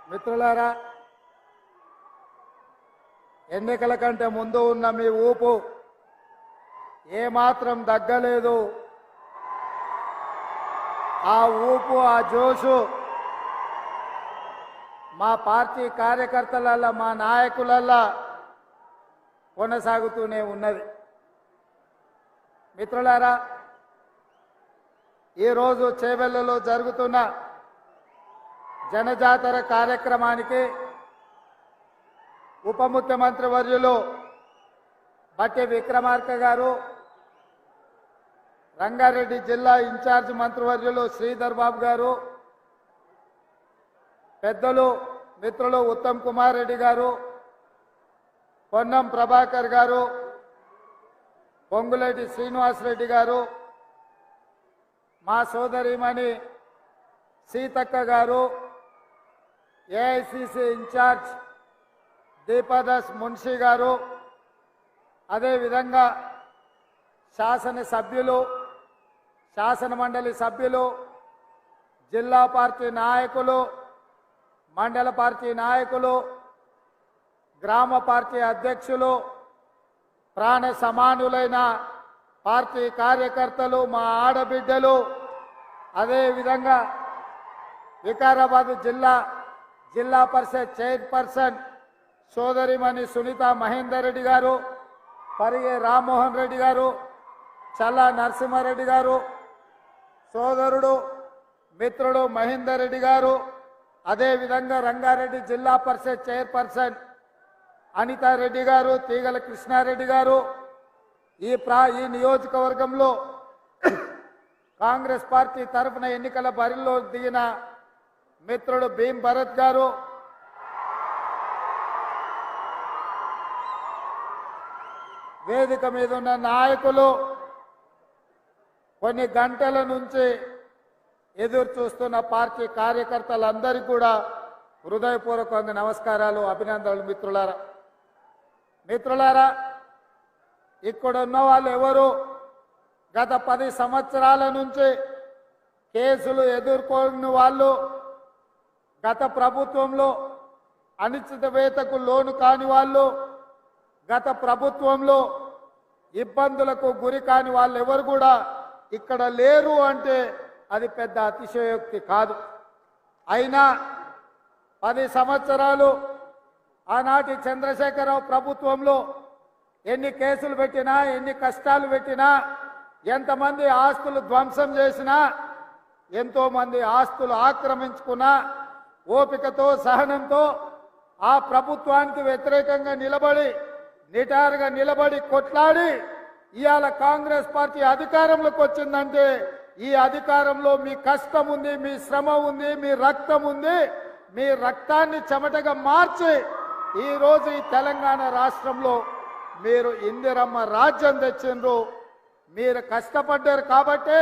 మిత్రులారా, ఎన్నికల కంటే ముందు ఉన్న మీ ఊపు ఏమాత్రం దగ్గలేదు. ఆ ఊపు, ఆ జోషు మా పార్టీ కార్యకర్తలల్ల, మా నాయకులల్ల కొనసాగుతూనే ఉన్నది. మిత్రులారా, ఈరోజు చేవెళ్లలో జరుగుతున్న జనజాతర కార్యక్రమానికి ఉప ముఖ్యమంత్రి వర్యులు బట్టి విక్రమార్క గారు, రంగారెడ్డి జిల్లా ఇన్ఛార్జ్ మంత్రివర్యులు శ్రీధర్ బాబు గారు, పెద్దలు మిత్రులు ఉత్తమ్ కుమార్ రెడ్డి గారు, పొన్నం ప్రభాకర్ గారు, పొంగులేటి శ్రీనివాసరెడ్డి గారు, మా సోదరిమణి సీతక్క గారు, ఏఐసిసి ఇన్ఛార్జ్ దీపాదాస్ మున్షి గారు, అదేవిధంగా శాసనసభ్యులు, శాసన మండలి సభ్యులు, జిల్లా పార్టీ నాయకులు, మండల పార్టీ నాయకులు, గ్రామ పార్టీ అధ్యక్షులు, ప్రాణ సమానులైన పార్టీ కార్యకర్తలు, మా ఆడబిడ్డలు, అదేవిధంగా వికారాబాద్ జిల్లా పరిషత్ చైర్పర్సన్ సోదరిమణి సునీత మహేందర్ రెడ్డి గారు, పరిగే రామ్మోహన్ రెడ్డి గారు, చల్లా నరసింహారెడ్డి గారు, సోదరుడు మిత్రుడు మహేందర్ రెడ్డి గారు, అదేవిధంగా రంగారెడ్డి జిల్లా పరిషత్ చైర్పర్సన్ అనితారెడ్డి గారు, తీగల కృష్ణారెడ్డి గారు, ఈ నియోజకవర్గంలో కాంగ్రెస్ పార్టీ తరఫున ఎన్నికల బరిలో దిగిన మిత్రుడు భీమ్ భరత్ గారు, వేదిక మీద ఉన్న నాయకులు, కొన్ని గంటల నుంచి ఎదురు చూస్తున్న పార్టీ కార్యకర్తలందరికీ కూడా హృదయపూర్వకంగా నమస్కారాలు, అభినందనలు. మిత్రులారా, ఇక్కడ ఉన్న వాళ్ళు ఎవరు గత 10 సంవత్సరాల నుంచి కేసులు ఎదుర్కొన్న వాళ్ళు, గత ప్రభుత్వంలో అనిశ్చితవేతకు లోను కాని వాళ్ళు, గత ప్రభుత్వంలో ఇబ్బందులకు గురి కాని వాళ్ళు ఎవరు కూడా ఇక్కడ లేరు అంటే అది పెద్ద అతిశయోక్తి కాదు. అయినా 10 సంవత్సరాలు ఆనాటి చంద్రశేఖరరావు ప్రభుత్వంలో ఎన్ని కేసులు పెట్టినా, ఎన్ని కష్టాలు పెట్టినా, ఎంతమంది ఆస్తులు ధ్వంసం చేసినా, ఎంతో మంది ఆస్తులు ఆక్రమించుకున్నా, ఓపికతో సహనంతో ఆ ప్రభుత్వానికి వ్యతిరేకంగా నిలబడి, నిటారుగా నిలబడి కొట్లాడి ఇవాళ కాంగ్రెస్ పార్టీ అధికారంలోకి వచ్చిందంటే ఈ అధికారంలో మీ కష్టం ఉంది, మీ శ్రమ ఉంది, మీ రక్తం ఉంది. మీ రక్తాన్ని చెమటగా మార్చి ఈరోజు ఈ తెలంగాణ రాష్ట్రంలో మీరు ఇందిరమ్మ రాజ్యం తెచ్చిండ్రు. మీరు కష్టపడ్డారు కాబట్టే,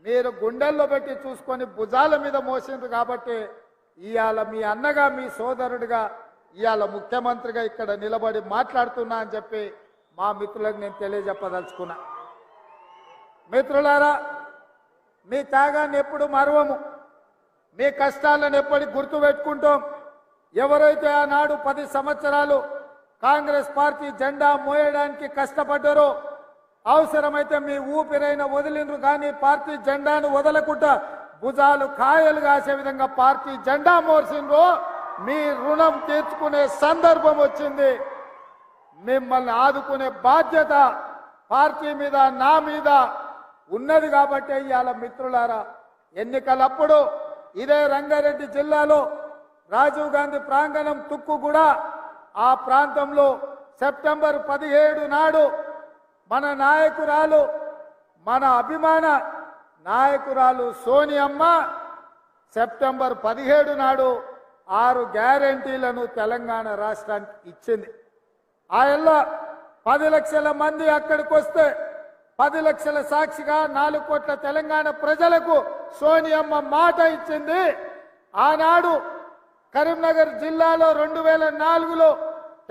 మీరు గుండెల్లో పెట్టి చూసుకొని భుజాల మీద మోసిండ్రు కాబట్టి ఇవాళ మీ అన్నగా, మీ సోదరుడిగా ఇవాళ ముఖ్యమంత్రిగా ఇక్కడ నిలబడి మాట్లాడుతున్నా అని చెప్పి మా మిత్రులకు నేను తెలియజెప్పదలుచుకున్నా. మిత్రులారా, మీ త్యాగాన్ని ఎప్పుడు మరవము, మీ కష్టాలను ఎప్పటికి గుర్తు పెట్టుకుంటాం. ఎవరైతే ఆనాడు 10 సంవత్సరాలు కాంగ్రెస్ పార్టీ జెండా మోయడానికి కష్టపడ్డారో, అవసరమైతే మీ ఊపిరైన వదిలిండ్రు కానీ పార్టీ జెండాను వదలకుండా భుజాలు కాయలు కాసే విధంగా పార్టీ జెండా మోసిండ్రు. మీ రుణం తీర్చుకునే సందర్భం వచ్చింది. మిమ్మల్ని ఆదుకునే బాధ్యత పార్టీ మీద, నా మీద ఉన్నది కాబట్టి ఇవాళ మిత్రులారా, ఎన్నికలప్పుడు ఇదే రంగారెడ్డి జిల్లాలో రాజీవ్ గాంధీ ప్రాంగణం తుక్కుగూడ, ఆ ప్రాంతంలో సెప్టెంబర్ 17 నాడు మన నాయకురాలు, మన అభిమాన నాయకురాలు సోనియమ్మ సెప్టెంబర్ 17 నాడు 6 గ్యారంటీలను తెలంగాణ రాష్ట్రానికి ఇచ్చింది. ఆయల్లో 10 లక్షల మంది అక్కడికి వస్తే 10 లక్షల సాక్షిగా 4 కోట్ల తెలంగాణ ప్రజలకు సోనియమ్మ మాట ఇచ్చింది. ఆనాడు కరీంనగర్ జిల్లాలో 2004లో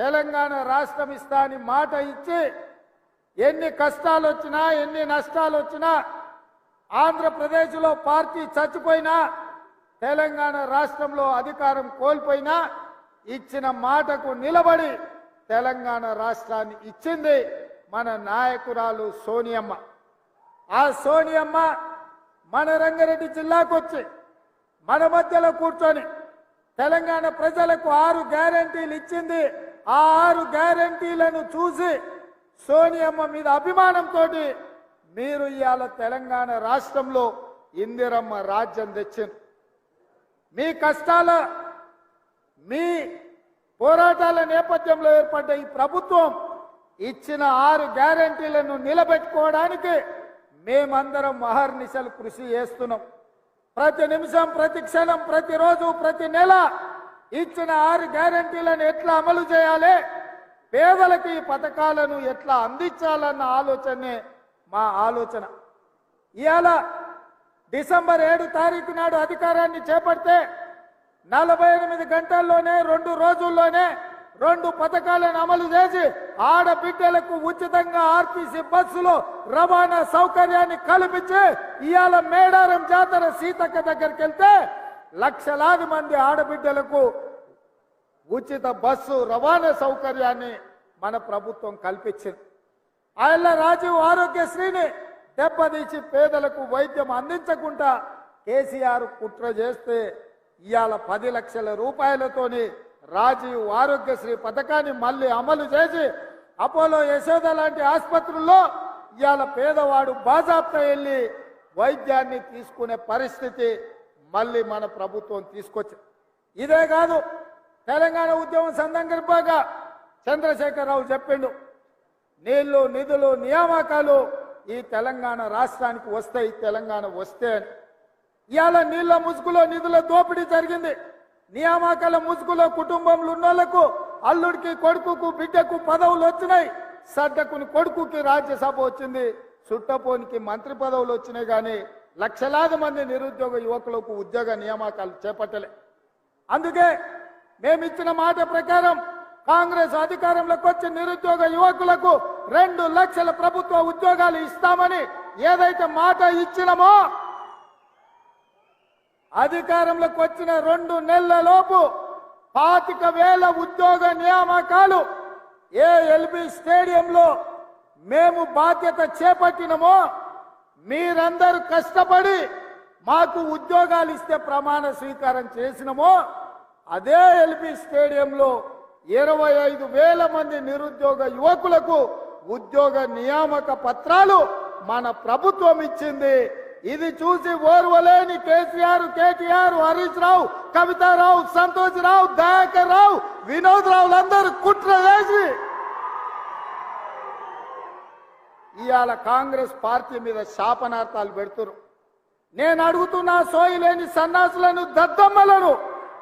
తెలంగాణ రాష్ట్రం ఇస్తా అని మాట ఇచ్చి ఎన్ని కష్టాలు వచ్చినా, ఎన్ని నష్టాలు వచ్చినా, ఆంధ్రప్రదేశ్లో పార్టీ చచ్చిపోయినా తెలంగాణ రాష్ట్రంలో అధికారం కోల్పోయినా ఇచ్చిన మాటకు నిలబడి తెలంగాణ రాష్ట్రాన్ని ఇచ్చింది మన నాయకురాలు సోనియమ్మ. ఆ సోనియమ్మ మన రంగారెడ్డి జిల్లాకు వచ్చి మన మధ్యలో కూర్చొని తెలంగాణ ప్రజలకు 6 గ్యారెంటీలు ఇచ్చింది. ఆ 6 గ్యారెంటీలను చూసి సోనియమ్మ మీద అభిమానంతో మీరు ఇవాళ తెలంగాణ రాష్ట్రంలో ఇందిరమ్మ రాజ్యం తెచ్చింది. మీ కష్టాల మీ పోరాటాల నేపథ్యంలో ఏర్పడ్డ ఈ ప్రభుత్వం ఇచ్చిన 6 గ్యారెంటీలను నిలబెట్టుకోవడానికి మేమందరం అహర్నిశలు కృషి చేస్తున్నాం. ప్రతి నిమిషం, ప్రతి క్షణం, ప్రతిరోజు, ప్రతి నెల ఇచ్చిన 6 గ్యారెంటీలను ఎట్లా అమలు చేయాలి, పేదలకు ఈ పథకాలను ఎట్లా అందించాలన్న ఆలోచనే మా ఆలోచన. ఇవాళ డిసెంబర్ 7 తారీఖు నాడు అధికారాన్ని చేపడితే 48 గంటల్లోనే 2 రోజుల్లోనే 2 పథకాలను అమలు చేసి ఆడబిడ్డలకు ఉచితంగా ఆర్టీసీ బస్సులో రవాణా సౌకర్యాన్ని కల్పించి ఇవాళ మేడారం జాతర సీతక్క దగ్గరికి వెళ్తే లక్షలాది మంది ఆడబిడ్డలకు ఉచిత బస్సు రవాణా సౌకర్యాన్ని మన ప్రభుత్వం కల్పించింది. ఆయన రాజీవ్ ఆరోగ్యశ్రీని దెబ్బతీసి పేదలకు వైద్యం అందించకుండా కేసీఆర్ కుట్ర చేస్తే ఇవాళ 10 లక్షల రూపాయలతోని రాజీవ్ ఆరోగ్యశ్రీ పథకాన్ని మళ్ళీ అమలు చేసి అపోలో యశోద లాంటి ఆసుపత్రుల్లో ఇవాళ పేదవాడు బాజాప్తా వెళ్ళి వైద్యాన్ని తీసుకునే పరిస్థితి మళ్ళీ మన ప్రభుత్వం తీసుకొచ్చింది. ఇదే కాదు, తెలంగాణ ఉద్యమం సందర్భంగా చంద్రశేఖరరావు చెప్పిండు, నీళ్లు, నిధులు, నియామకాలు ఈ తెలంగాణ రాష్ట్రానికి వస్తాయి, తెలంగాణ వస్తే అని. ఇవాళ నీళ్ల ముసుగులో నిధుల దోపిడీ జరిగింది. నియామకాల ముసుగులో కుటుంబంలో ఉన్న వాళ్లకు అల్లుడికి, కొడుకుకు, బిడ్డకు పదవులు వచ్చినాయి. సడ్డకుని కొడుకుకి రాజ్యసభ వచ్చింది, చుట్టపోనికి మంత్రి పదవులు వచ్చినాయి. కానీ లక్షలాది మంది నిరుద్యోగ యువకులకు ఉద్యోగ నియామకాలు చేపట్టలే. అందుకే మేమిచ్చిన మాట ప్రకారం కాంగ్రెస్ అధికారంలోకి వచ్చి నిరుద్యోగ యువకులకు 2 లక్షల ప్రభుత్వ ఉద్యోగాలు ఇస్తామని ఏదైతే మాట ఇచ్చినామో అధికారంలోకి వచ్చిన 2 నెలల లోపు 25,000 ఉద్యోగ నియామకాలు ఎల్బీ స్టేడియంలో మేము బాధ్యత చేపట్టినమో మీరందరూ కష్టపడి మాకు ఉద్యోగాలు ఇస్తే ప్రమాణ స్వీకారం చేసినమో అదే ఎల్బీ స్టేడియంలో 25,000 మంది నిరుద్యోగ యువకులకు ఉద్యోగ నియామక పత్రాలు మన ప్రభుత్వం ఇచ్చింది. ఇది చూసి ఓర్వలేని కేసీఆర్, కేటీఆర్, హరీష్ రావు, కవితారావు, సంతోష్ రావు, దయాకర్ రావు, వినోద్ రావులందరూ కుట్ర చేసి ఇవాళ కాంగ్రెస్ పార్టీ మీద శాపనార్థాలు పెడుతున్నారు. నేను అడుగుతున్నా, సోయిలేని సన్నాసులను, దద్దమ్మలను,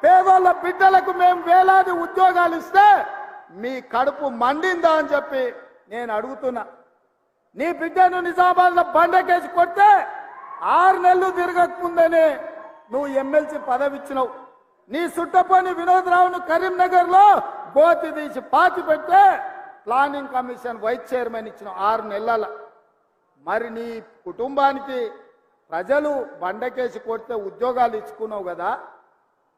పేదోళ్ళ బిడ్డలకు మేము వేలాది ఉద్యోగాలు ఇస్తే మీ కడుపు మండిందా అని చెప్పి నేను అడుగుతున్నా. నీ బిడ్డను నిజామాబాద్లో బండకేసి కొడితే 6 నెలలు తిరగకముందనే నువ్వు ఎమ్మెల్సీ పదవి ఇచ్చినావు. నీ సుట్టపోని వినోద్ రావును కరీంనగర్లో గోతి తీసి పాతి పెడితే ప్లానింగ్ కమిషన్ వైస్ చైర్మన్ ఇచ్చినావు 6 నెలల. మరి నీ కుటుంబానికి ప్రజలు బండకేసి కొడితే ఉద్యోగాలు ఇచ్చుకున్నావు కదా.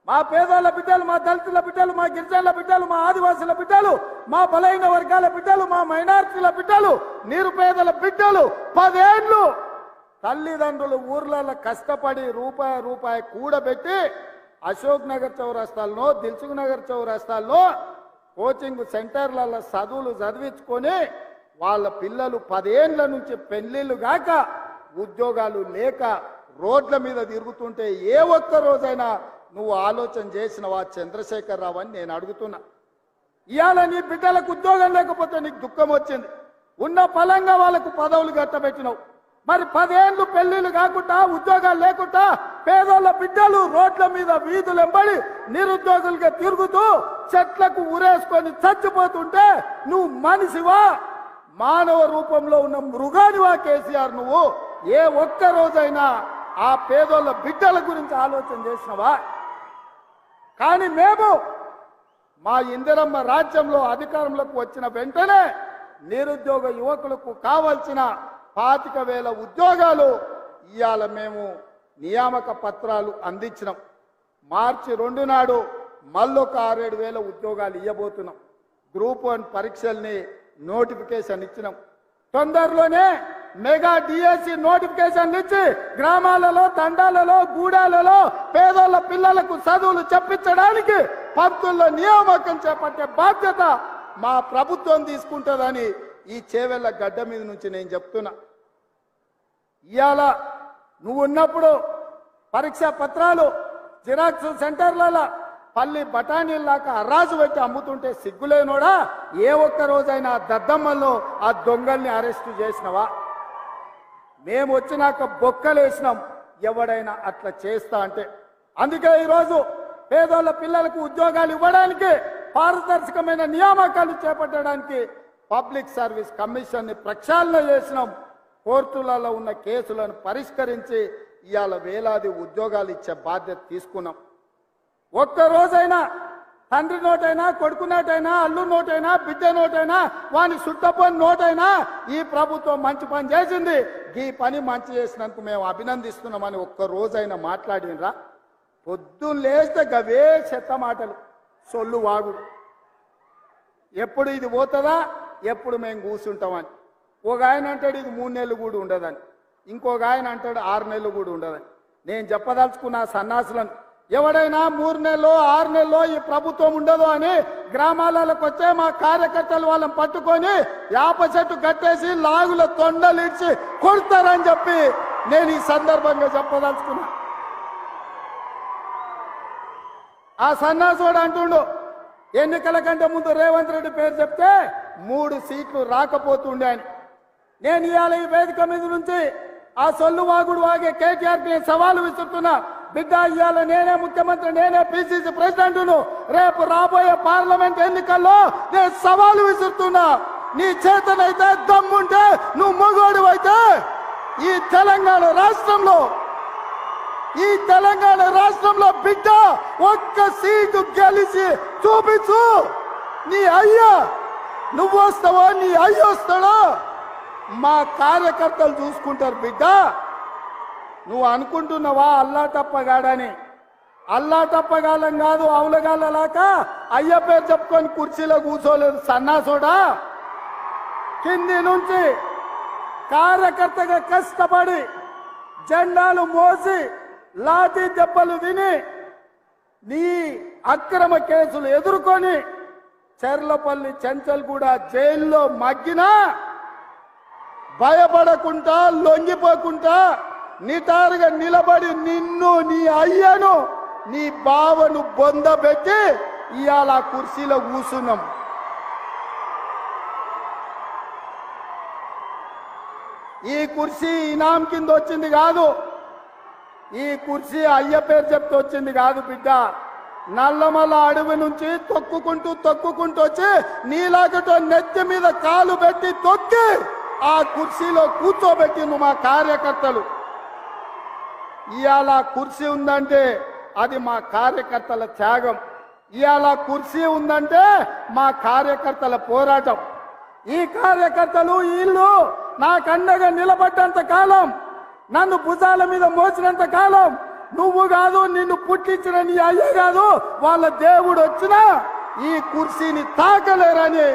మా పేదల బిడ్డలు, మా దళితుల బిడ్డలు, మా గిరిజనుల బిడ్డలు, మా ఆదివాసుల బిడ్డలు, మా బలైన వర్గాల బిడ్డలు, మా మైనారిటీల బిడ్డలు, నిరుపేదల బిడ్డలు 10 ఏళ్ళు తల్లిదండ్రులు ఊర్లలో కష్టపడి రూపాయి కూడబెట్టి అశోక్ నగర్ చౌరస్తాల్లో, దిల్సుఖ్ నగర్ చౌరస్తాల్లో కోచింగ్ సెంటర్లలో చదువులు చదివించుకొని వాళ్ళ పిల్లలు 10 ఏళ్ల నుంచి పెళ్లిళ్ళు గాక ఉద్యోగాలు లేక రోడ్ల మీద తిరుగుతుంటే ఏ ఒక్క రోజైనా నువ్వు ఆలోచన చేసినవా చంద్రశేఖరరావు అని నేను అడుగుతున్నా. ఇవాళ నీ బిడ్డలకు ఉద్యోగం లేకపోతే నీకు దుఃఖం వచ్చింది. ఉన్న ఫలంగా వాళ్ళకు పదవులు కట్టబెట్టినావు. మరి 10 ఏళ్ళు పెళ్లిళ్ళు కాకుండా ఉద్యోగాలు లేకుండా పేదోళ్ళ బిడ్డలు రోడ్ల మీద వీధులు వెంబడి నిరుద్యోగులుగా తిరుగుతూ చెట్లకు ఉరేసుకొని చచ్చిపోతుంటే నువ్వు మనిషివా, మానవ రూపంలో ఉన్న మృగానివా కేసీఆర్? నువ్వు ఏ ఒక్క రోజైనా ఆ పేదోళ్ళ బిడ్డల గురించి ఆలోచన చేసినవా? కానీ మేము మా ఇందిరమ్మ రాజ్యంలో అధికారంలోకి వచ్చిన వెంటనే నిరుద్యోగ యువకులకు కావాల్సిన 25,000 ఉద్యోగాలు ఇవాళ మేము నియామక పత్రాలు అందించినాం. మార్చి 2 నాడు మళ్ళొక 6-7 వేల ఉద్యోగాలు ఇవ్వబోతున్నాం. గ్రూప్ 1 పరీక్షల్ని నోటిఫికేషన్ ఇచ్చినాం. తొందరలోనే మెగా డిఎస్సి నోటిఫికేషన్లు ఇచ్చి గ్రామాలలో, తండాలలో, గూడాలలో పేదోళ్ళ పిల్లలకు చదువులు చెప్పించడానికి పంతుల్లో నియామకం చేపట్టే బాధ్యత మా ప్రభుత్వం తీసుకుంటుందని ఈ చేవెళ్ళ గడ్డ మీద నుంచి నేను చెప్తున్నా. ఇవాళ నువ్వు ఉన్నప్పుడు పరీక్షా పత్రాలు జిరాక్స్ సెంటర్లలో పల్లి బఠానీల్లాక అరాజు పెట్టి అమ్ముతుంటే సిగ్గులేనోడా, ఏ ఒక్క రోజైనా దద్దమ్మల్లో ఆ దొంగల్ని అరెస్టు చేసినవా? మేము వచ్చినాక బొక్కలేసినాం ఎవడైనా అట్లా చేస్తా అంటే. అందుకే ఈరోజు పేదోళ్ళ పిల్లలకు ఉద్యోగాలు ఇవ్వడానికి, పారదర్శకమైన నియామకాలు చేపట్టడానికి పబ్లిక్ సర్వీస్ కమిషన్ని ప్రక్షాళన చేసినాం. కోర్టులలో ఉన్న కేసులను పరిష్కరించి ఇవాళ వేలాది ఉద్యోగాలు ఇచ్చే బాధ్యత తీసుకున్నాం. ఒక్క రోజైనా తండ్రి నోటైనా, కొడుకు నోటైనా, అల్లు నోటైనా, బిడ్డ నోటైనా, వాని సుట్టపని నోటైనా ఈ ప్రభుత్వం మంచి పని చేసింది, ఈ పని మంచి చేసినందుకు మేము అభినందిస్తున్నామని ఒక్క రోజైనా మాట్లాడినరా? పొద్దున్న లేస్తే గవే చెత్త మాటలు, సొల్లు వాగుడు. ఎప్పుడు ఇది పోతుందా, ఎప్పుడు మేము కూర్చుంటామని. ఒక ఆయన అంటాడు ఇది 3 నెలలు కూడా ఉండదని, ఇంకొక ఆయన అంటాడు 6 నెలలు కూడా ఉండదని. నేను చెప్పదలుచుకున్న సన్నాసులను, ఎవడైనా 3 నెలలో 6 నెలలో ఈ ప్రభుత్వం ఉండదు అని గ్రామాలకు వచ్చే మా కార్యకర్తలు వాళ్ళని పట్టుకొని యాప చెట్టు కట్టేసి లాగుల తొండలిడ్చి కొడతారని చెప్పి నేను ఈ సందర్భంగా చెప్పదలుచుకున్నా. ఆ సన్నాసుడు అంటుండు ఎన్నికల కంటే ముందు రేవంత్ రెడ్డి పేరు చెప్తే 3 సీట్లు రాకపోతుండే అని. నేను ఇవాళ ఈ వేదిక మీద నుంచి ఆ సొల్లు వాగుడు వాగే కేటీఆర్ నేను సవాలు విసురుతున్నా. బిడ్డ, ఇవాళ నేనే ముఖ్యమంత్రి, నేనే పిసిసి ప్రెసిడెంట్ను. రేపు రాబోయే పార్లమెంట్ ఎన్నికల్లో నేను సవాలు విసురుతున్నా. నీ చేతనైతే దమ్ముంటే, నువ్వు మొగోడు అయితే ఈ తెలంగాణ రాష్ట్రంలో బిడ్డ ఒక్క సీటు గెలిచి చూపించు. నీ అయ్యా నువ్వు వస్తావో, నీ అయ్య వస్తాడో మా కార్యకర్తలు చూసుకుంటారు. బిడ్డ, నువ్వు అనుకుంటున్నావా అల్లా టప్పగాడని? అల్లా టప్పగాలం కాదు, అవులగాళ్ళలాక అయ్య పేరు చెప్పుకొని కుర్చీలో కూర్చోలేదు సన్నాసోడా. కింది నుంచి కార్యకర్తగా కష్టపడి జెండాలు మోసి లాఠీ దెబ్బలు విని నీ అక్రమ కేసులు ఎదుర్కొని చెర్లపల్లి చెంచల్గూడ జైల్లో మగ్గినా భయపడకుండా, లొంగిపోకుండా నిటారుగా నిలబడి నిన్ను, నీ అయ్యను, నీ బావను బొందబెట్టి ఇవాళ కుర్చీలో కూర్చున్నాం. ఈ కుర్చీ ఇనాం కింద వచ్చింది కాదు, ఈ కుర్చీ అయ్య పేరు చెప్తే వచ్చింది కాదు బిడ్డ. నల్లమల్ల అడవి నుంచి తొక్కుకుంటూ వచ్చి నీలాగటో నెత్తి మీద కాలు పెట్టి తొక్కి ఆ కుర్చీలో కూర్చోబెట్టి నువ్వు మా కార్యకర్తలు. ఇవాళ కుర్చీ ఉందంటే అది మా కార్యకర్తల త్యాగం. ఇవాళ కుర్చీ ఉందంటే మా కార్యకర్తల పోరాటం. ఈ కార్యకర్తలు వీళ్ళు నాకండగా నిలబడ్డంత కాలం, నన్ను భుజాల మీద మోసినంత కాలం, నువ్వు కాదు, నిన్ను పుట్టించిన నీ అయ్య కాదు, వాళ్ళ దేవుడు వచ్చినా ఈ కుర్చీని తాకలేరని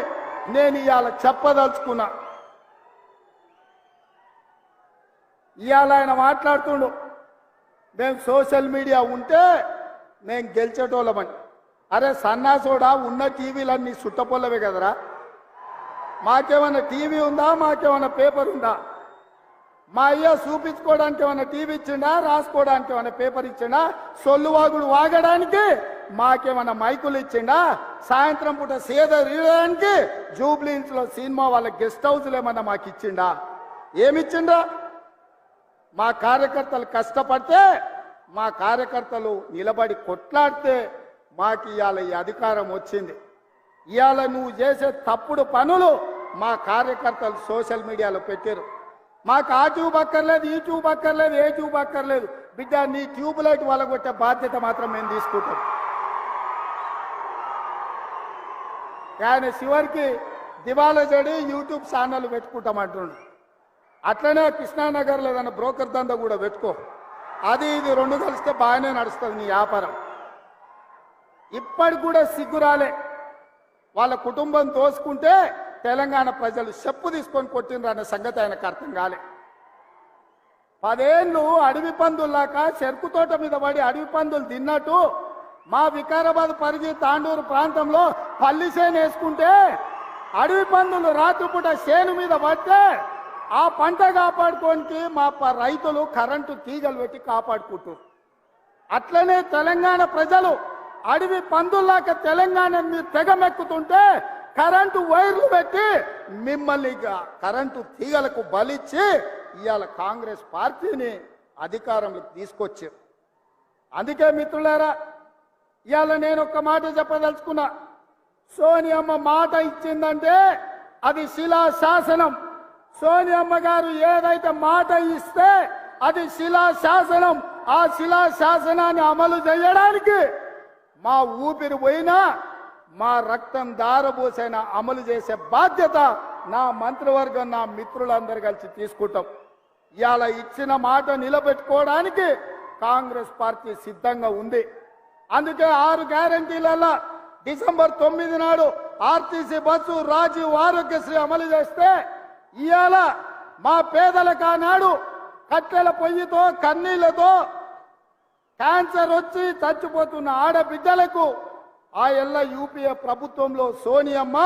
నేను ఇవాళ చెప్పదలుచుకున్నా. ఇవాళ ఆయన మాట్లాడుతుండు మేము సోషల్ మీడియా ఉంటే మేము గెలిచేటోళ్ళమని. అరే సన్నాసోడా, ఉన్న టీవీలన్నీ సుట్టపొల్లవే కదరా. మాకేమన్నా టీవీ ఉందా, మాకేమన్నా పేపర్ ఉందా? మా అయ్య చూపించుకోవడానికి ఏమన్నా టీవీ ఇచ్చిండా, రాసుకోవడానికి ఏమన్నా పేపర్ ఇచ్చిండా? సొల్లువాగుడు వాగడానికి మాకేమన్నా మైకులు ఇచ్చిండా? సాయంత్రం పూట సేద తీయడానికి జూబ్లీహిల్స్ లో సినిమా వాళ్ళ గెస్ట్ హౌస్లు ఏమన్నా మాకు ఇచ్చిండా? ఏమిచ్చిండా? మా కార్యకర్తలు కష్టపడితే, మా కార్యకర్తలు నిలబడి కొట్లాడితే మాకు ఇవాళ ఈ అధికారం వచ్చింది. ఇవాళ నువ్వు చేసే తప్పుడు పనులు మా కార్యకర్తలు సోషల్ మీడియాలో పెట్టారు. మాకు ఆ ట్యూబ్ అక్కర్లేదు, ఈ ట్యూబ్ అక్కర్లేదు, ఏ ట్యూబ్ అక్కర్లేదు. బిడ్డ, నీ ట్యూబ్ లైట్ వలగొట్టే బాధ్యత మాత్రం మేము తీసుకుంటాం. ఆయన చివరికి దివాలా చెడి యూట్యూబ్ ఛానల్ పెట్టుకుంటామంటుండు. అట్లనే కృష్ణానగర్లో ఏదైనా బ్రోకర్ దందా కూడా పెట్టుకో. అది ఇది 2 కలిస్తే బాగానే నడుస్తుంది నీ వ్యాపారం. ఇప్పటికి కూడా సిగ్గురాలే. వాళ్ళ కుటుంబం దోసుకుంటే తెలంగాణ ప్రజలు చెప్పు తీసుకొని కొట్టిండ్రు అనే సంగతి ఆయనకు అర్థం కాలే. 10 ఏళ్ళు అడవి పందుల్లాక చెరుకు తోట మీద పడి అడవి పందులు తిన్నట్టు మా వికారాబాద్ పరిధి తాండూరు ప్రాంతంలో పల్లి చేను వేసుకుంటే అడవి పందులు రాత్రిపూట చేను మీద పడితే ఆ పంట కాపాడుకోనికి మా రైతులు కరెంటు తీగలు పెట్టి కాపాడుకుంటారు. అట్లనే తెలంగాణ ప్రజలు అడవి పందుల్లాక తెలంగాణ మీరు తెగమెక్కుతుంటే కరెంటు వైర్లు పెట్టి మిమ్మల్ని కరెంటు తీగలకు బలిచ్చి ఇవాళ కాంగ్రెస్ పార్టీని అధికారంలోకి తీసుకొచ్చారు. అందుకే మిత్రులారా, ఇవాళ నేను ఒక్క మాట చెప్పదలుచుకున్నా. సోనియమ్మ మాట ఇచ్చిందంటే అది శిలాశాసనం. సోనియమ్మ గారు ఏదైతే మాట ఇస్తే అది శిలాశాసనం. ఆ శిలాశాసనాన్ని అమలు చేయడానికి మా ఊపిరి పోయినా మా రక్తం దారబోసైనా అమలు చేసే బాధ్యత నా మంత్రివర్గం నా మిత్రులందరూ కలిసి తీసుకుంటాం. ఇవాళ ఇచ్చిన మాట నిలబెట్టుకోవడానికి కాంగ్రెస్ పార్టీ సిద్ధంగా ఉంది. అందుకే 6 గ్యారంటీలలో డిసెంబర్ 9 నాడు ఆర్టీసీ బస్సు రాజీవ్ ఆరోగ్యశ్రీ అమలు చేస్తే ఇవాళ మా పేదలకు ఆనాడు కట్టెల పొయ్యితో కన్నీళ్లతో క్యాన్సర్ వచ్చి చచ్చిపోతున్న ఆడబిడ్డలకు ఆ ఎల్ల యూపీఏ ప్రభుత్వంలో సోనియమ్మ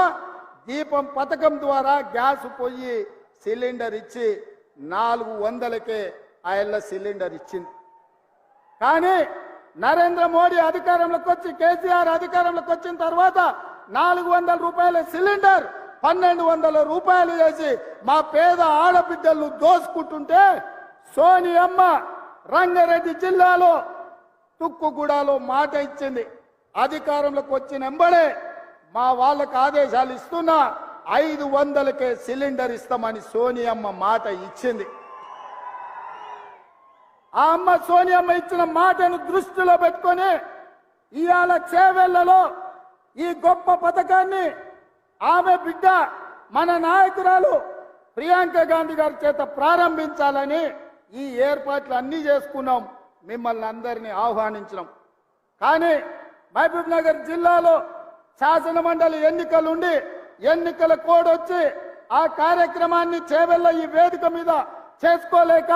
దీపం పథకం ద్వారా గ్యాస్ పొయ్యి సిలిండర్ ఇచ్చి 400కే ఆ ఎల్ల సిలిండర్ ఇచ్చింది. కానీ నరేంద్ర మోడీ అధికారంలోకి వచ్చి కేసీఆర్ అధికారంలోకి వచ్చిన తర్వాత 400 రూపాయల సిలిండర్ 1200 రూపాయలు చేసి మా పేద ఆడబిడ్డలను దోసుకుంటుంటే సోనియమ్మ రంగారెడ్డి జిల్లాలో తుక్కుగూడలో మాట ఇచ్చింది. అధికారంలోకి వచ్చిన వెంబడే మా వాళ్ళకు ఆదేశాలు ఇస్తున్నా 500కే సిలిండర్ ఇస్తామని సోనియమ్మ మాట ఇచ్చింది. ఆ అమ్మ సోనియమ్మ ఇచ్చిన మాటను దృష్టిలో పెట్టుకొని ఇవాళ చేవెళ్లలో ఈ గొప్ప పథకాన్ని ఆమె బిడ్డ మన నాయకురాలు ప్రియాంక గాంధీ గారి చేత ప్రారంభించాలని ఈ ఏర్పాట్లు అన్నీ చేసుకున్నాం. మిమ్మల్ని అందరినీ ఆహ్వానించినాం. కానీ మహబూబ్ నగర్ జిల్లాలో శాసన మండలి ఎన్నికలుండి ఎన్నికల కోడ్ వచ్చి ఆ కార్యక్రమాన్ని చేవెళ్ళ ఈ వేదిక మీద చేసుకోలేక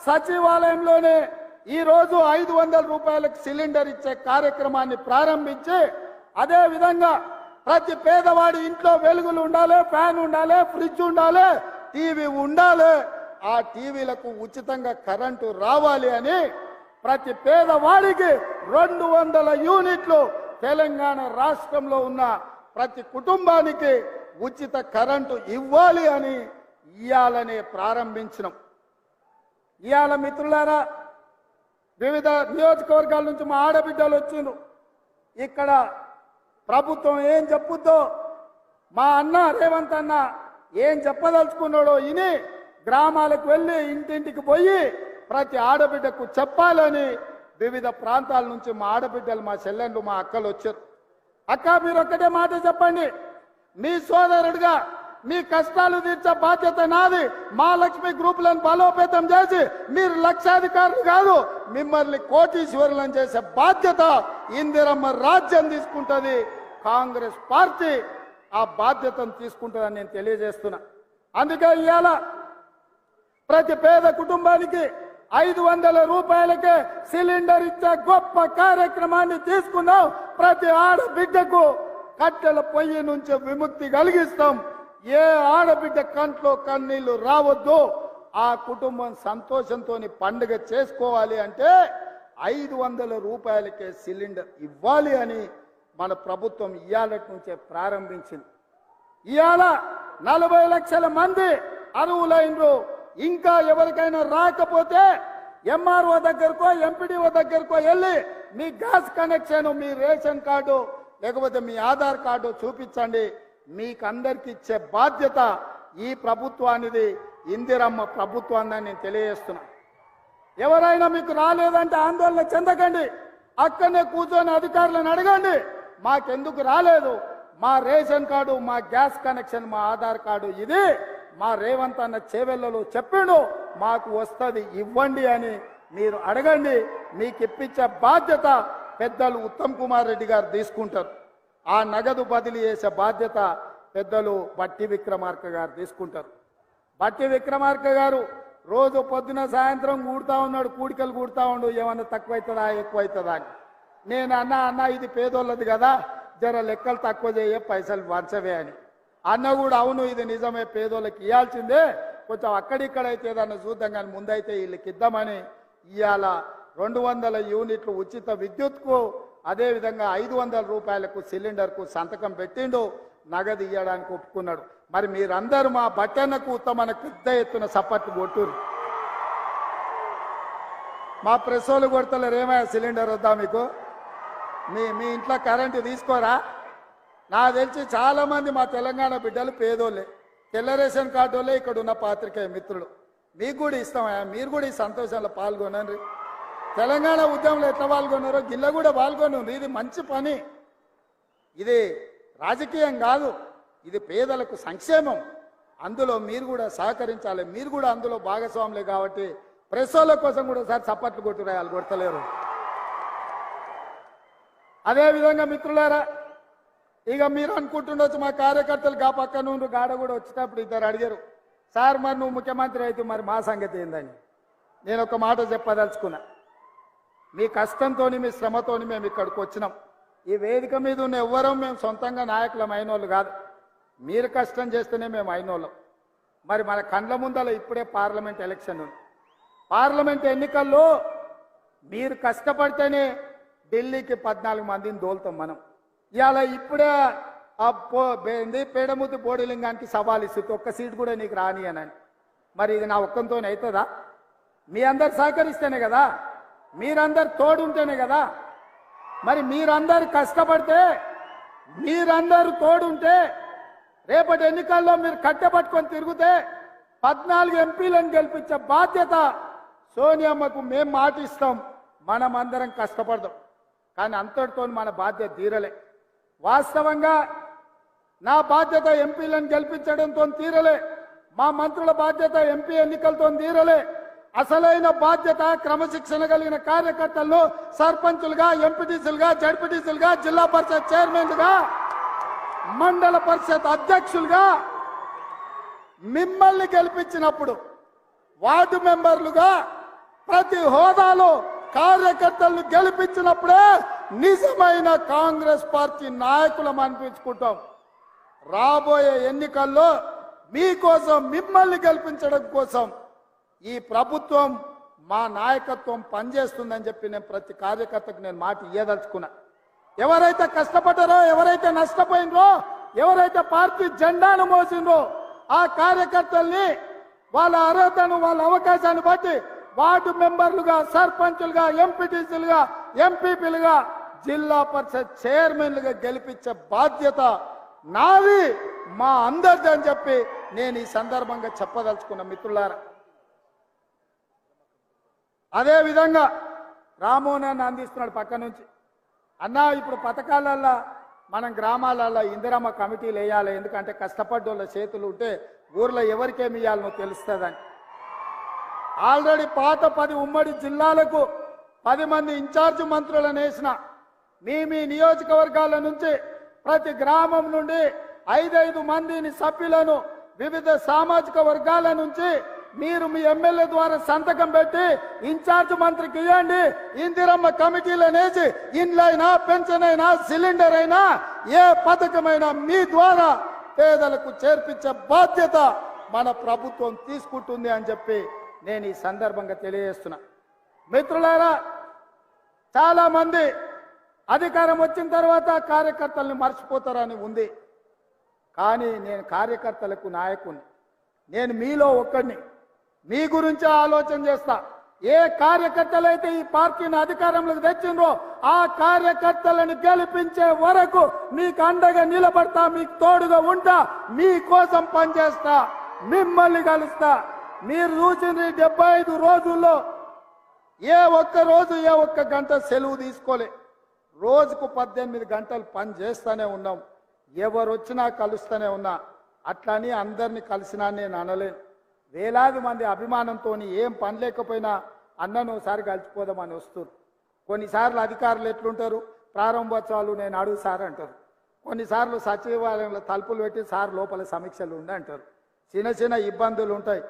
సచివాలయంలోనే ఈ రోజు 500 రూపాయలకు సిలిండర్ ఇచ్చే కార్యక్రమాన్ని ప్రారంభించి అదే విధంగా ప్రతి పేదవాడి ఇంట్లో వెలుగులు ఉండాలి, ఫ్యాన్ ఉండాలి, ఫ్రిడ్జ్ ఉండాలి, టీవీ ఉండాలి. ఆ టీవీలకు ఉచితంగా కరెంటు రావాలి అని ప్రతి పేదవాడికి 200 యూనిట్లు తెలంగాణ రాష్ట్రంలో ఉన్న ప్రతి కుటుంబానికి ఉచిత కరెంటు ఇవ్వాలి అని ఇయాలనే ప్రారంభించినాం. ఇయాల మిత్రులారా, వివిధ నియోజకవర్గాల నుంచి మా ఆడబిడ్డలు వచ్చిండ్రు. ఇక్కడ ప్రభుత్వం ఏం చెప్పుద్దో మా అన్న రేవంత్ అన్న ఏం చెప్పదలుచుకున్నాడో ఇని గ్రామాలకు వెళ్ళి ఇంటింటికి పోయి ప్రతి ఆడబిడ్డకు చెప్పాలని వివిధ ప్రాంతాల నుంచి మా ఆడబిడ్డలు, మా చెల్లెళ్ళు, మా అక్కలు వచ్చారు. అక్క, మీరు ఒక్కటే మాట చెప్పండి, మీ సోదరుడిగా మీ కష్టాలు తీర్చే బాధ్యత నాది. మా లక్ష్మి గ్రూపులను బలోపేతం చేసి మీరు లక్షాధికారులు కాదు, మిమ్మల్ని కోటీశ్వరులను చేసే బాధ్యత ఇందిరమ్మ రాజ్యం తీసుకుంటుంది. కాంగ్రెస్ పార్టీ ఆ బాధ్యతను తీసుకుంటుందని నేను తెలియజేస్తున్నా. అందుకే ఇవాళ ప్రతి పేద కుటుంబానికి 500 రూపాయలకే సిలిండర్ ఇచ్చే గొప్ప కార్యక్రమాన్ని తీసుకున్నాం. ప్రతి ఆడబిడ్డకు కట్టెల పొయ్యి నుంచి విముక్తి కలిగిస్తాం. ఏ ఆడబిడ్డ కంట్లో కన్నీళ్లు రావద్దు. ఆ కుటుంబం సంతోషంతో పండుగ చేసుకోవాలి అంటే 500 రూపాయలకే సిలిండర్ ఇవ్వాలి అని మన ప్రభుత్వం ఇయాలటి నుంచే ప్రారంభించింది. ఇవాళ 40 లక్షల మంది అర్హులైనరు. ఇంకా ఎవరికైనా రాకపోతే ఎంఆర్ఓ దగ్గరకో ఎంపీడీఓ దగ్గరకో వెళ్ళి మీ గ్యాస్ కనెక్షన్, మీ రేషన్ కార్డు లేకపోతే మీ ఆధార్ కార్డు చూపించండి. మీకు అందరికి ఇచ్చే బాధ్యత ఈ ప్రభుత్వానిది, ఇందిరమ్మ ప్రభుత్వాన్ని నేను తెలియజేస్తున్నా. ఎవరైనా మీకు రాలేదంటే ఆందోళన చెందకండి. అక్కడనే కూర్చొని అధికారులను అడగండి, మాకెందుకు రాలేదు, మా రేషన్ కార్డు, మా గ్యాస్ కనెక్షన్, మా ఆధార్ కార్డు ఇది మా రేవంత్ అన్న చేవెళ్లలో చెప్పిండు, మాకు వస్తుంది ఇవ్వండి అని మీరు అడగండి. మీకు ఇప్పించే బాధ్యత పెద్దలు ఉత్తమ్ కుమార్ రెడ్డి గారు తీసుకుంటారు. ఆ నగదు బదిలీ చేసే బాధ్యత పెద్దలు బట్టి విక్రమార్క గారు తీసుకుంటారు. బట్టి విక్రమార్క గారు రోజు పొద్దున సాయంత్రం కూడుతా ఉన్నాడు, కూడికలు కూడుతా ఉండు, ఏమన్నా తక్కువైతుందా ఎక్కువైతుందా అని. నేను అన్న ఇది పేదోళ్ళది కదా, జర లెక్కలు తక్కువ చేయ, పైసలు వంచవే అని. అన్న కూడా అవును ఇది నిజమే, పేదోళ్ళకి ఇవ్వాల్సిందే, కొంచెం అక్కడిక్కడైతే ఏదన్నా చూద్దాం కానీ ముందైతే వీళ్ళకి ఇద్దామని ఇవాళ 200 యూనిట్లు ఉచిత విద్యుత్కు, అదేవిధంగా 500 రూపాయలకు సిలిండర్కు సంతకం పెట్టిండు, నగదు ఇవ్వడానికి ఒప్పుకున్నాడు. మరి మీరందరూ మా బట్టన్నకు ఉత్తమన పెద్ద ఎత్తున సపోర్ట్ కొట్టురు. మా ప్రెస్ వాళ్ళు కొడతలేరు, ఏమయ్యా సిలిండర్ వద్దా మీకు? మీ ఇంట్లో కరెంటు తీసుకోరా? నాకు తెలిసి చాలా మంది మా తెలంగాణ బిడ్డలు పేదోళ్ళే, తెల్ల రేషన్ కార్డు వాళ్ళే ఇక్కడ ఉన్న పాత్రికేయ మిత్రులు. మీకు కూడా ఇస్తామయ్యా, మీరు కూడా ఈ సంతోషంలో పాల్గొనండి. తెలంగాణ ఉద్యమంలో ఎట్లా పాల్గొన్నారో గిల్ల కూడా పాల్గొనండి. ఇది మంచి పని, ఇది రాజకీయం కాదు, ఇది పేదలకు సంక్షేమం. అందులో మీరు కూడా సహకరించాలి, మీరు కూడా అందులో భాగస్వాములే. కాబట్టి ప్రెస్ వాళ్ళ కోసం కూడా ఒకసారి చప్పట్లు కొట్టురాయాలి, కొడతలేరు. అదేవిధంగా మిత్రులారా, ఇక మీరు అనుకుంటుండొచ్చు మా కార్యకర్తలు గా పక్క నుండి గాడ కూడా వచ్చేటప్పుడు ఇద్దరు అడిగారు, సార్ మరి నువ్వు ముఖ్యమంత్రి అయితే మరి మా సంగతి ఏందని. నేను ఒక మాట చెప్పదలుచుకున్నా, మీ కష్టంతో మీ శ్రమతో మేము ఇక్కడికి వచ్చినాం. ఈ వేదిక మీద ఉన్న ఎవ్వరం మేము సొంతంగా నాయకులం అయినోళ్ళు కాదు, మీరు కష్టం చేస్తేనే మేము అయినోళ్ళం. మరి మన కండ్ల ముందల ఇప్పుడే పార్లమెంట్ ఎలక్షన్ ఉంది. పార్లమెంట్ ఎన్నికల్లో మీరు కష్టపడితేనే ఢిల్లీకి 14 మందిని దోలుతాం మనం. ఇవాళ ఇప్పుడే పేడముద్దు బోడిలింగానికి సవాల్ ఇస్తుంది, ఒక్క సీట్ కూడా నీకు రాని అని. మరి ఇది నా ఒక్కంతో అవుతుందా? మీ అందరు సహకరిస్తేనే కదా, మీరందరు తోడుంటేనే కదా. మరి మీరందరు కష్టపడితే, మీరందరూ తోడుంటే, రేపటి ఎన్నికల్లో మీరు కట్టెపట్టుకొని తిరిగితే 14 ఎంపీలను గెలిపించే బాధ్యత సోనియమ్మకు మేము మాటిస్తాం. మనమందరం కష్టపడదాం, కానీ అంతటితో మన బాధ్యత తీరలే. వాస్తవంగా నా బాధ్యత ఎంపీలను గెలిపించడంతో తీరలే, మా మంత్రుల బాధ్యత ఎంపీ ఎన్నికలతో తీరలే. అసలైన బాధ్యత క్రమశిక్షణ కలిగిన కార్యకర్తలను సర్పంచులుగా, ఎంపీటీసీలుగా, జడ్పీటీసీలుగా, జిల్లా పరిషత్ చైర్మన్లుగా, మండల పరిషత్ అధ్యక్షులుగా మిమ్మల్ని గెలిపించినప్పుడు వార్డు మెంబర్లుగా ప్రతి హోదాలో కార్యకర్తలను గెలిపించినప్పుడే నిజమైన కాంగ్రెస్ పార్టీ నాయకులం అనిపించుకుంటాం. రాబోయే ఎన్నికల్లో మీకోసం, మిమ్మల్ని గెలిపించడం కోసం ఈ ప్రభుత్వం, మా నాయకత్వం పనిచేస్తుందని చెప్పి నేను ప్రతి కార్యకర్తకు నేను మాట ఇయ్యదలుచుకున్నా. ఎవరైతే కష్టపడ్డారో, ఎవరైతే నష్టపోయినరో, ఎవరైతే పార్టీ జెండాను మోసిండ్రో ఆ కార్యకర్తల్ని వాళ్ళ అర్హతను, వాళ్ళ అవకాశాన్ని బట్టి వార్డు మెంబర్లుగా, సర్పంచులుగా, ఎంపీటీసీలుగా, ఎంపీపీలుగా, జిల్లా పరిషత్ చైర్మన్లుగా గెలిపించే బాధ్యత నాది, మా అందరిది అని చెప్పి నేను ఈ సందర్భంగా చెప్పదలుచుకున్న మిత్రులారా. అదేవిధంగా రామోనాన్ని అందిస్తున్నాడు పక్క నుంచి. అన్నా ఇప్పుడు పథకాలల్లో మనం గ్రామాలలో ఇందిరమ్మ కమిటీలు వేయాలి, ఎందుకంటే కష్టపడ్డోళ్ళ చేతులు ఉంటే ఊర్లో ఎవరికేమి ఇవ్వాలనో తెలుస్తుందని. ఆల్రెడీ పాత 10 ఉమ్మడి జిల్లాలకు 10 మంది ఇన్ఛార్జ్ మంత్రులను వేసిన. మీ నియోజకవర్గాల నుంచి ప్రతి గ్రామం నుండి 5 మందిని సభ్యులను వివిధ సామాజిక వర్గాల నుంచి మీరు మీ ఎమ్మెల్యే ద్వారా సంతకం పెట్టి ఇన్ఛార్జ్ మంత్రికి ఇవ్వండి. ఇందిరమ్మ కమిటీలను వేసి ఇండ్లైనా, పెన్షన్ అయినా, సిలిండర్ అయినా, ఏ పథకమైనా మీ ద్వారా పేదలకు చేర్పించే బాధ్యత మన ప్రభుత్వం తీసుకుంటుంది అని చెప్పి నేను ఈ సందర్భంగా తెలియజేస్తున్నా. మిత్రులారా, చాలా మంది అధికారం వచ్చిన తర్వాత కార్యకర్తల్ని మర్చిపోతారని ఉంది, కానీ నేను కార్యకర్తలకు నాయకుని, నేను మీలో ఒక్కడిని. మీ గురించి ఆలోచన చేస్తా. ఏ కార్యకర్తలైతే ఈ పార్టీని అధికారంలోకి తెచ్చిండ్రో ఆ కార్యకర్తలను గెలిపించే వరకు మీకు అండగా నిలబడతా, మీకు తోడుగా ఉంటా, మీకోసం పనిచేస్తా, మిమ్మల్ని కలుస్తా. మీరు చూసిన 75 రోజుల్లో ఏ ఒక్క రోజు, ఏ ఒక్క గంట సెలవు తీసుకోలే. రోజుకు 18 గంటలు పని చేస్తూనే ఉన్నాం. ఎవరు వచ్చినా కలుస్తూనే ఉన్నా. అట్లని అందరినీ కలిసినా నేను అనలేను. వేలాది మంది అభిమానంతో ఏం పని లేకపోయినా అన్నను ఒకసారి కలిసిపోదామని వస్తారు. కొన్నిసార్లు అధికారులు ఎట్లుంటారు, ప్రారంభోత్సవాలు నేను అడుగు సార్ అంటారు. కొన్నిసార్లు సచివాలయంలో తలుపులు పెట్టి సార్ లోపల సమీక్షలు ఉండి అంటారు. చిన్న చిన్న ఇబ్బందులు ఉంటాయి.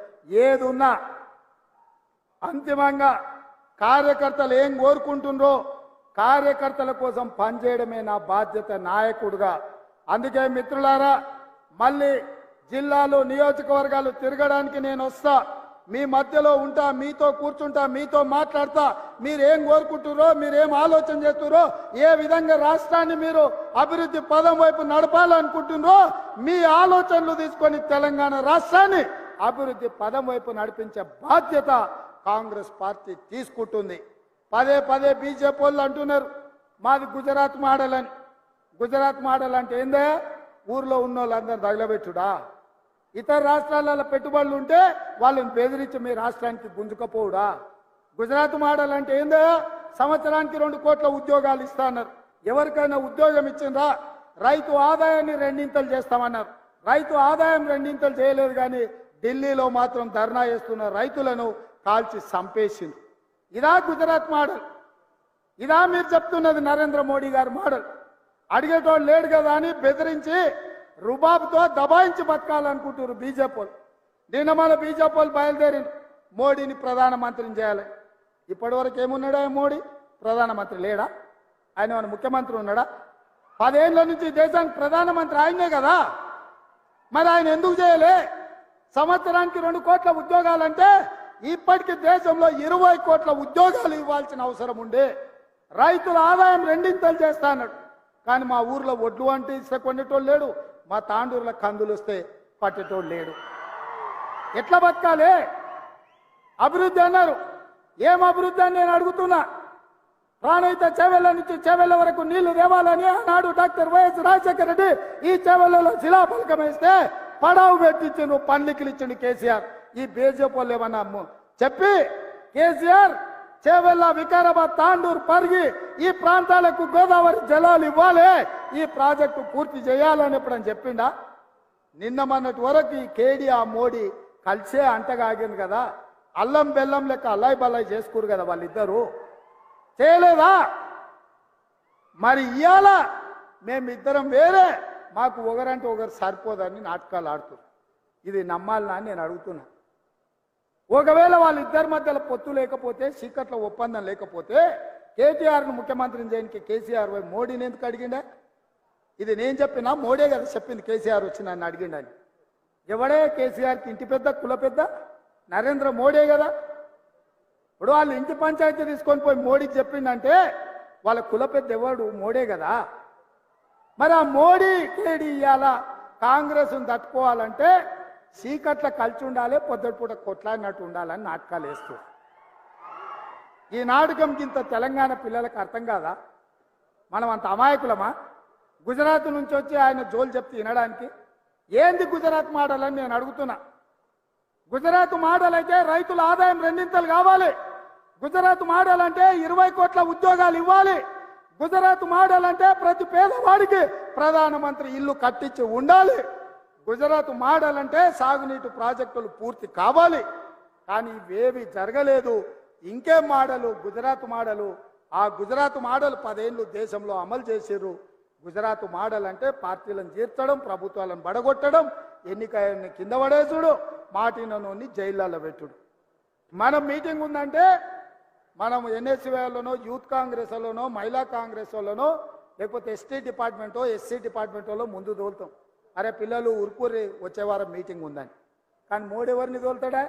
ఏది ఉన్నా అంతిమంగా కార్యకర్తలు ఏం కోరుకుంటుండ్రో కార్యకర్తల కోసం పనిచేయడమే నా బాధ్యత నాయకుడిగా. అందుకే మిత్రులారా, మళ్ళీ జిల్లాలు నియోజకవర్గాలు తిరగడానికి నేను వస్తా, మీ మధ్యలో ఉంటా, మీతో కూర్చుంటా, మీతో మాట్లాడతా. మీరేం కోరుకుంటుర్రో, మీరేం ఆలోచన చేస్తుర్రో, ఏ విధంగా రాష్ట్రాన్ని మీరు అభివృద్ధి పదం వైపు నడపాలనుకుంటున్నారో మీ ఆలోచనలు తీసుకొని తెలంగాణ రాష్ట్రాన్ని అభివృద్ధి పదం వైపు నడిపించే బాధ్యత కాంగ్రెస్ పార్టీ తీసుకుంటుంది. పదే పదే బీజేపీ వాళ్ళు అంటున్నారు మాది గుజరాత్ మోడల్ అని. గుజరాత్ మోడల్ అంటే ఏందే? ఊర్లో ఉన్న వాళ్ళందరూ తగలబెట్టుడా? ఇతర రాష్ట్రాలలో పెట్టుబడులు ఉంటే వాళ్ళని బెదిరించి మీ రాష్ట్రానికి గుంజుకపోవుడా? గుజరాత్ మోడల్ అంటే ఏందో? సంవత్సరానికి 2 కోట్ల ఉద్యోగాలు ఇస్తా అన్నారు. ఎవరికైనా ఉద్యోగం ఇచ్చిండ్రా? రైతు ఆదాయాన్ని 2 చేస్తామన్నారు. రైతు ఆదాయం 2 చేయలేదు, కానీ ఢిల్లీలో మాత్రం ధర్నా చేస్తున్న రైతులను కాల్చి చంపేసింది. ఇదా గుజరాత్ మోడల్? ఇదా మీరు చెప్తున్నది నరేంద్ర మోడీ గారి మోడల్? అడిగేటోడు లేడు కదా అని బెదిరించి రుబాబుతో దబాయించి బతకాలనుకుంటున్నారు బీజేపీ. నిన్న మన బీజేపీ బయలుదేరి మోడీని ప్రధానమంత్రిని చేయాలి. ఇప్పటి వరకు ఏమున్నాడా మోడీ? ప్రధానమంత్రి లేడా? ఆయన మన ముఖ్యమంత్రి ఉన్నాడా? 10 ఏళ్ల నుంచి దేశానికి ప్రధానమంత్రి ఆయనే కదా. మరి ఆయన ఎందుకు చేయలే? సంవత్సరానికి 2 కోట్ల ఉద్యోగాలంటే ఇప్పటికీ దేశంలో 20 కోట్ల ఉద్యోగాలు ఇవ్వాల్సిన అవసరం ఉండే. రైతుల ఆదాయం 2 చేస్తా అన్నాడు, కానీ మా ఊర్లో ఒడ్లు అంటే ఇస్తే కొనేటోళ్ళు లేడు, మా తాండూరులో కందులు వస్తే పట్టేటోళ్ళు లేడు. ఎట్లా బతకాలి? అభివృద్ధి అన్నారు. ఏం అభివృద్ధి అని నేను అడుగుతున్నా. ప్రాణహిత చేవెళ్ళ నుంచి చేవెళ్ళ వరకు నీళ్లు తేవాలని ఆనాడు డాక్టర్ వైఎస్ రాజశేఖర రెడ్డి ఈ చేవెళ్లలో శిలాఫలకం వేస్తే పడావు పెట్టించిండు, పండ్లికలు ఇచ్చిండు కేసీఆర్. ఈ బీజేపీ వాళ్ళు ఏమన్నా చెప్పి కేసీఆర్ చేవెళ్ళ, వికారాబాద్, తాండూరు, పరిగి ఈ ప్రాంతాలకు గోదావరి జలాలు ఇవ్వాలి, ఈ ప్రాజెక్టు పూర్తి చేయాలని ఎప్పుడని చెప్పిండా? నిన్న మొన్నటి వరకు ఈ కేడి ఆ మోడీ కలిసే అంటగాగింది కదా. అల్లం బెల్లం లెక్క అల్లాయి బల్లాయి చేసుకురు కదా వాళ్ళిద్దరూ. చేయలేదా? మరి ఇవాళ మేమిద్దరం వేరే, మాకు ఒకరంటే ఒకరు సరిపోదని నాటకాలు ఆడుతున్నారు. ఇది నమ్మాలనా అని నేను అడుగుతున్నా. ఒకవేళ వాళ్ళిద్దరి మధ్యలో పొత్తు లేకపోతే, చీకట్ల ఒప్పందం లేకపోతే కేటీఆర్ను ముఖ్యమంత్రిని చేయడానికి కేసీఆర్ పోయి మోడీని ఎందుకు అడిగిండా? ఇది నేను చెప్పినా? మోడీ కదా చెప్పింది కేసీఆర్ వచ్చి నన్ను అడిగిండని. ఎవడే కేసీఆర్కి ఇంటి పెద్ద, కుల పెద్ద? నరేంద్ర మోడీ కదా. ఇప్పుడు వాళ్ళు ఇంటి పంచాయతీ తీసుకొని పోయి మోడీకి చెప్పిండంటే వాళ్ళ కుల పెద్ద ఎవడు? మోడీ కదా. మరి ఆ మోడీ కేడి ఇవాళ కాంగ్రెస్ను తట్టుకోవాలంటే చీకట్ల కలిసి ఉండాలి, పొద్దుపూట కొట్లాడినట్టు ఉండాలని నాటకాలు వేస్తూ ఈ నాటకం ఇంత తెలంగాణ పిల్లలకు అర్థం కాదా? మనం అంత అమాయకులమా? గుజరాత్ నుంచి వచ్చి ఆయన జోలు చెప్తే వినడానికి ఏంది గుజరాత్ మోడల్ అని నేను అడుగుతున్నా. గుజరాత్ మోడల్ అయితే రైతుల ఆదాయం 2 కావాలి. గుజరాత్ మోడల్ అంటే 20 కోట్ల ఉద్యోగాలు ఇవ్వాలి. గుజరాత్ మోడల్ అంటే ప్రతి పేదవాడికి ప్రధానమంత్రి ఇల్లు కట్టించి ఉండాలి. గుజరాత్ మోడల్ అంటే సాగునీటి ప్రాజెక్టులు పూర్తి కావాలి. కానీ ఇవేవి జరగలేదు. ఇంకేం మోడలు? గుజరాత్ మోడలు. ఆ గుజరాత్ మోడల్ 10 ఏళ్ళు దేశంలో అమలు చేశారు. గుజరాత్ మోడల్ అంటే పార్టీలను చేర్చడం, ప్రభుత్వాలను బడగొట్టడం, ఎన్నికని కింద పడేసుడు, మాటినోని జైళ్ళలో పెట్టుడు. మనం మీటింగ్ ఉందంటే మనం ఎన్ఎస్సీ వాళ్ళనో, యూత్ కాంగ్రెస్ వాళ్ళనో, మహిళా కాంగ్రెస్ వాళ్ళనో, లేకపోతే ఎస్టీ డిపార్ట్మెంటో, ఎస్సీ డిపార్ట్మెంటో ముందు తోలుతాం. అరే పిల్లలు ఉరుకూరి వచ్చే వారం మీటింగ్ ఉందని. కానీ మోడీ ఎవరిని తోలుతాడా?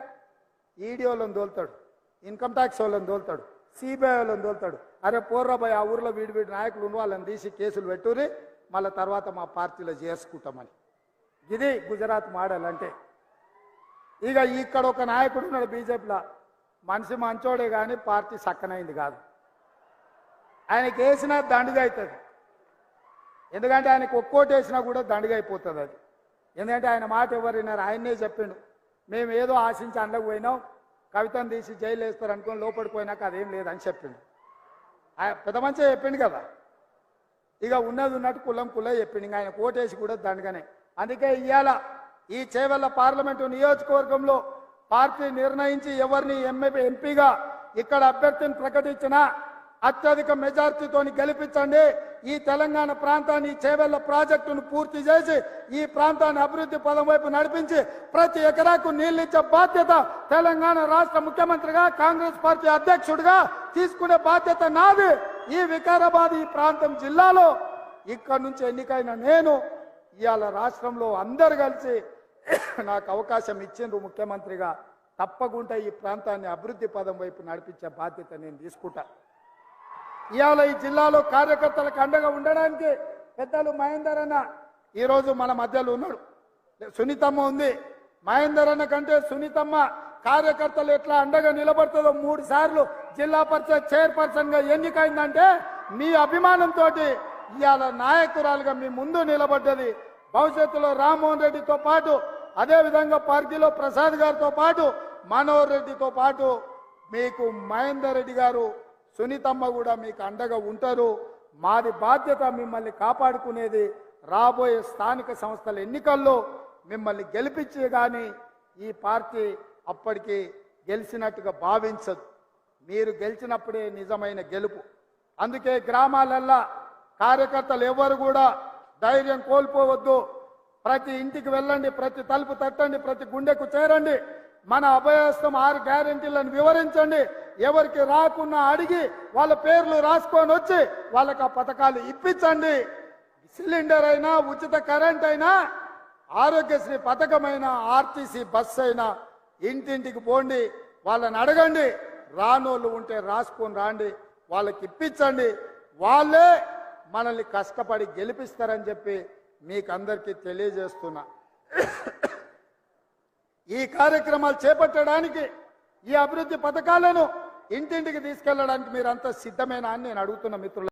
ఈడీ వాళ్ళని తోలుతాడు, ఇన్కమ్ ట్యాక్స్ వాళ్ళని తోలుతాడు, సిబిఐ వాళ్ళని తోలుతాడు. అరే పోర్రాబాయ్, ఆ ఊర్లో వీడి నాయకులు ఉన్న వాళ్ళని తీసి కేసులు పెట్టుర్రి, మళ్ళీ తర్వాత మా పార్టీలో చేసుకుంటామని. ఇది గుజరాత్ మోడల్ అంటే. ఇక ఇక్కడ ఒక నాయకుడు ఉన్నాడు బీజేపీలో, మనిషి మంచోడే కానీ పార్టీ సక్కనైంది కాదు. ఆయనకి వేసినా దండుగా అవుతుంది. ఎందుకంటే ఆయనకు ఒక్కోటి వేసినా కూడా దండుగా అయిపోతుంది అది. ఎందుకంటే ఆయన మాట ఎవరు విన్నారు? ఆయన్నే చెప్పిండు, మేము ఏదో ఆశించి అండకు పోయినాం, కవితను తీసి జైలు వేస్తారు అనుకుని లోపడిపోయినాక అదేం లేదని చెప్పిండు. పెద్ద మంచిగా చెప్పిండు కదా. ఇక ఉన్నది ఉన్నట్టు కులం చెప్పిండు. ఇంకా ఆయన కోటేసి కూడా దండగానే. అందుకే ఇవాళ ఈ చేవెళ్ళ పార్లమెంటు నియోజకవర్గంలో పార్టీ నిర్ణయించి ఎవరిని ఎంపీగా ఇక్కడ అభ్యర్థిని ప్రకటించినా అత్యధిక మెజార్టీతో గెలిపించండి. ఈ తెలంగాణ ప్రాంతాన్ని చేవెళ్ల ప్రాజెక్టును పూర్తి చేసి ఈ ప్రాంతాన్ని అభివృద్ధి పదం వైపు నడిపించి ప్రతి ఎకరాకు నీళ్లిచ్చే బాధ్యత తెలంగాణ రాష్ట్ర ముఖ్యమంత్రిగా కాంగ్రెస్ పార్టీ అధ్యక్షుడిగా తీసుకునే బాధ్యత నాది. ఈ వికారాబాద్ ఈ ప్రాంతం జిల్లాలో ఇక్కడ నుంచి ఎన్నికైన నేను ఇవాళ రాష్ట్రంలో అందరు కలిసి నాకు అవకాశం ఇచ్చిండ్రు ముఖ్యమంత్రిగా. తప్పకుండా ఈ ప్రాంతాన్ని అభివృద్ధి పదం వైపు నడిపించే బాధ్యత నేను తీసుకుంటా. ఇవాళ ఈ జిల్లాలో కార్యకర్తలకు అండగా ఉండడానికి పెద్దలు మహేందర్ అన్న ఈరోజు మన మధ్యలో ఉన్నాడు. సునీతమ్మ ఉంది. మహేందర్ అన్న కంటే సునీతమ్మ కార్యకర్తలు ఎట్లా అండగా నిలబడుతుందో 3 సార్లు జిల్లా పరిషత్ చైర్పర్సన్ గా ఎన్నికైందంటే మీ అభిమానంతో ఇవాళ నాయకురాలుగా మీ ముందు నిలబడ్డది. భవిష్యత్తులో రామ్మోహన్ రెడ్డితో పాటు అదేవిధంగా పార్టీలో ప్రసాద్ గారితో పాటు మనోహర్ రెడ్డితో పాటు మీకు మహేందర్ రెడ్డి గారు సునీతమ్మ కూడా మీకు అండగా ఉంటారు. మాది బాధ్యత మిమ్మల్ని కాపాడుకునేది. రాబోయే స్థానిక సంస్థల ఎన్నికల్లో మిమ్మల్ని గెలిపించే కానీ ఈ పార్టీ అప్పటికి గెలిచినట్టుగా భావించదు. మీరు గెలిచినప్పుడే నిజమైన గెలుపు. అందుకే గ్రామాలల్లో కార్యకర్తలు ఎవరు కూడా ధైర్యం కోల్పోవద్దు. ప్రతి ఇంటికి వెళ్ళండి, ప్రతి తలుపు తట్టండి, ప్రతి గుండెకు చేరండి. మన అభయహస్తం 6 గ్యారెంటీలను వివరించండి. ఎవరికి రాకున్నా అడిగి వాళ్ళ పేర్లు రాసుకొని వచ్చి వాళ్ళకి ఆ పథకాలు ఇప్పించండి. సిలిండర్ అయినా, ఉచిత కరెంట్ అయినా, ఆరోగ్యశ్రీ పథకమైన, ఆర్టీసీ బస్సు అయినా ఇంటింటికి పోండి, వాళ్ళని అడగండి. రానోళ్ళు ఉంటే రాసుకొని రాండి, వాళ్ళకి ఇప్పించండి. వాళ్ళే మనల్ని కష్టపడి గెలిపిస్తారని చెప్పి మీకు అందరికీ తెలియజేస్తున్నా. ఈ కార్యక్రమాలు చేపట్టడానికి, ఈ అభివృద్ధి పథకాలను ఇంటింటికి తీసుకెళ్లడానికి మీరంతా సిద్ధమేనా అని నేను అడుగుతున్నా మిత్రులు.